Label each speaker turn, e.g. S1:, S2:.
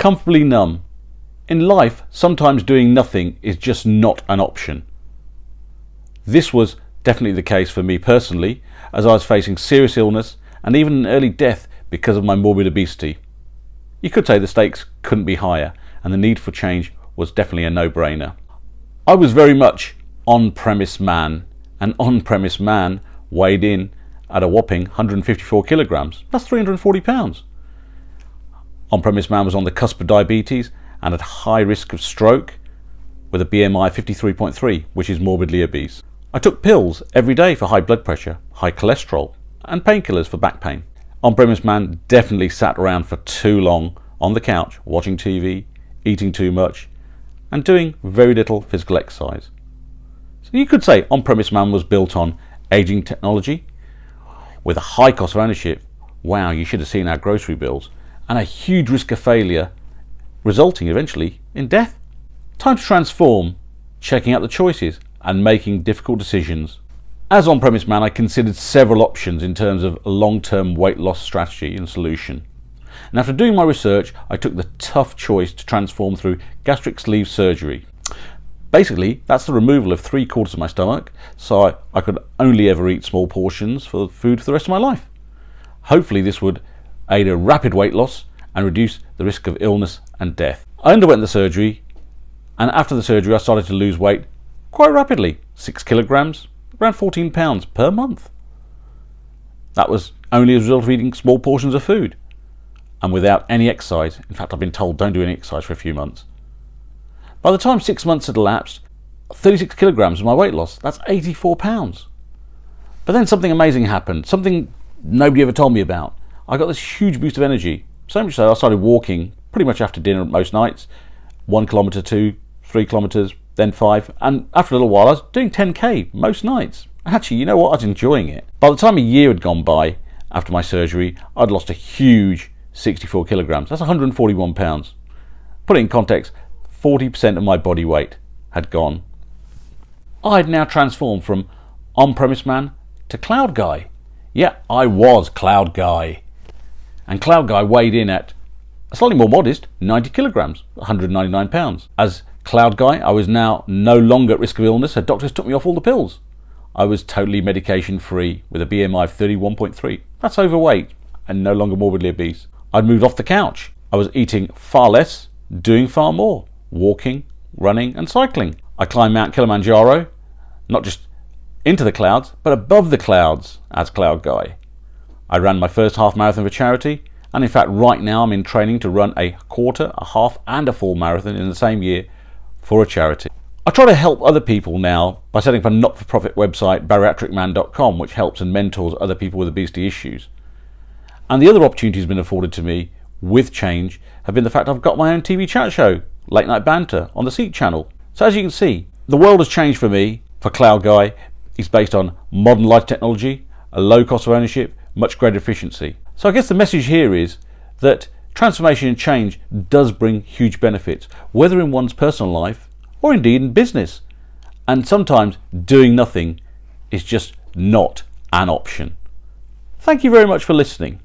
S1: comfortably numb. In life, sometimes doing nothing is just not an option. This was definitely the case for me personally, as I was facing serious illness and even an early death because of my morbid obesity. You could say the stakes couldn't be higher, and the need for change was definitely a no-brainer. I was very much on-premise man, and on-premise man weighed in at a whopping 154 kilograms. That's 340 pounds. On-premise man was on the cusp of diabetes and at high risk of stroke with a BMI of 53.3, which is morbidly obese. I took pills every day for high blood pressure, high cholesterol, and painkillers for back pain. On-premise man definitely sat around for too long on the couch, watching TV, eating too much, and doing very little physical exercise. So you could say on-premise man was built on aging technology, with a high cost of ownership, wow, you should have seen our grocery bills, and a huge risk of failure, resulting eventually in death. Time to transform, checking out the choices, and making difficult decisions. As on-premise man, I considered several options in terms of a long-term weight loss strategy and solution. And after doing my research, I took the tough choice to transform through gastric sleeve surgery. Basically, that's the removal of 3/4 of my stomach, so I could only ever eat small portions for food for the rest of my life. Hopefully this would aid a rapid weight loss and reduce the risk of illness and death. I underwent the surgery, and after the surgery I started to lose weight quite rapidly, 6 kilograms, around 14 pounds per month. That was only as a result of eating small portions of food and without any exercise. In fact, I've been told don't do any exercise for a few months. By the time 6 months had elapsed, 36 kilograms was my weight loss. That's 84 pounds. But then something amazing happened, something nobody ever told me about. I got this huge boost of energy, so much so I started walking pretty much after dinner most nights, 1 kilometre, 2, 3 kilometres, then 5, and after a little while I was doing 10k most nights. Actually, you know what, I was enjoying it. By the time a year had gone by after my surgery, I'd lost a huge 64 kilograms. That's 141 pounds. Put it in context, 40% of my body weight had gone. I'd now transformed from on-premise man to cloud guy. Yeah, I was cloud guy. And cloud guy weighed in at a slightly more modest 90 kilograms, 199 pounds. As cloud guy, I was now no longer at risk of illness, so doctors took me off all the pills. I was totally medication free with a BMI of 31.3. That's overweight and no longer morbidly obese. I'd moved off the couch. I was eating far less, doing far more, walking, running and cycling. I climbed Mount Kilimanjaro, not just into the clouds, but above the clouds as cloud guy. I ran my first half marathon for charity, and in fact right now I'm in training to run a quarter, a half and a full marathon in the same year for a charity. I try to help other people now by setting up a not-for-profit website, bariatricman.com, which helps and mentors other people with obesity issues. And the other opportunities been afforded to me with change have been the fact I've got my own TV chat show, Late Night Banter, on the Seek channel. So as you can see, the world has changed for me. For Cloud Guy, it's based on modern life technology, a low cost of ownership, much greater efficiency. So I guess the message here is that transformation and change does bring huge benefits, whether in one's personal life or indeed in business. And sometimes doing nothing is just not an option. Thank you very much for listening.